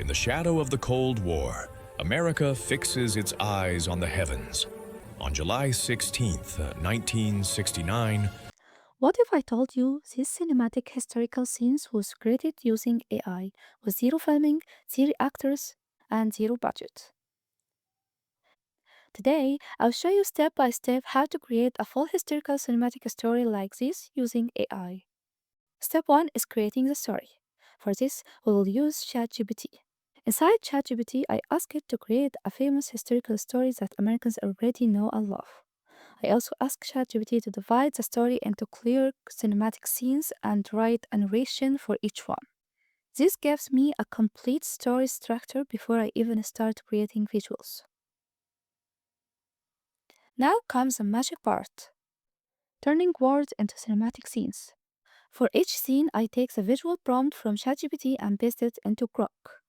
In the shadow of the Cold War, America fixes its eyes on the heavens. On July 16th, 1969, What if I told you these cinematic historical scenes was created using AI with zero filming, zero actors, and zero budget? Today, I'll show you step by step how to create a full historical cinematic story like this using AI. Step 1 is creating the story. For this, we will use ChatGPT. Inside ChatGPT, I ask it to create a famous historical story that Americans already know and love. I also ask ChatGPT to divide the story into clear cinematic scenes and write a narration for each one. This gives me a complete story structure before I even start creating visuals. Now comes the magic part, turning words into cinematic scenes. For each scene, I take the visual prompt from ChatGPT and paste it into Grok.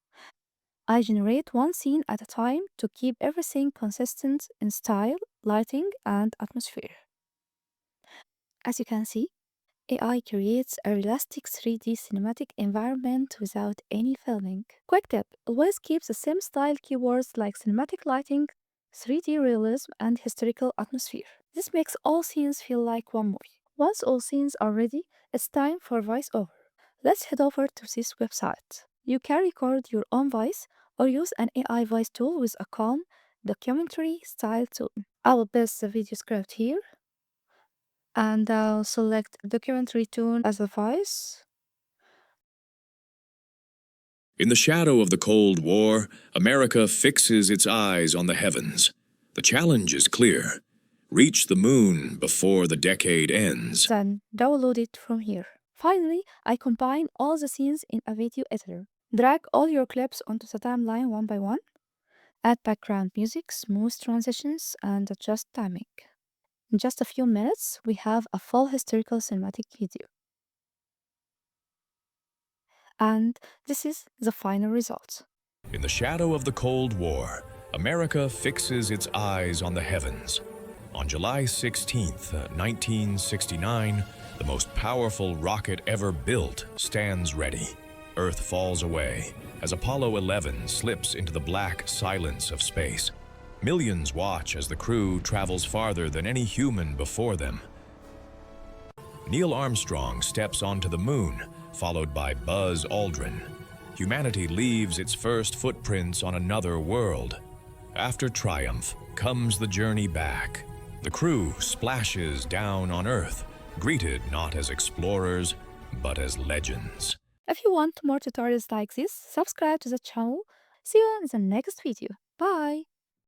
I generate one scene at a time to keep everything consistent in style, lighting, and atmosphere. As you can see, AI creates a realistic 3D cinematic environment without any filming. Quick tip, always keep the same style keywords like cinematic lighting, 3D realism, and historical atmosphere. This makes all scenes feel like one movie. Once all scenes are ready, it's time for voiceover. Let's head over to this website. You can record your own voice or use an AI voice tool with a calm, documentary style tone. I will paste the video script here and I'll select documentary tone as a voice. in the shadow of the Cold War, America fixes its eyes on the heavens. The challenge is clear. Reach the moon before the decade ends. Then download it from here. Finally, I combine all the scenes in a video editor. Drag all your clips onto the timeline one by one. Add background music, smooth transitions, and adjust timing. In just a few minutes, we have a full historical cinematic video. And this is the final result. In the shadow of the Cold War, America fixes its eyes on the heavens. On July 16th, 1969, the most powerful rocket ever built stands ready. Earth falls away as Apollo 11 slips into the black silence of space. Millions watch as the crew travels farther than any human before them. Neil Armstrong steps onto the moon, followed by Buzz Aldrin. Humanity leaves its first footprints on another world. After triumph comes the journey back. The crew splashes down on Earth, greeted not as explorers, but as legends. If you want more tutorials like this, subscribe to the channel. See you in the next video. Bye!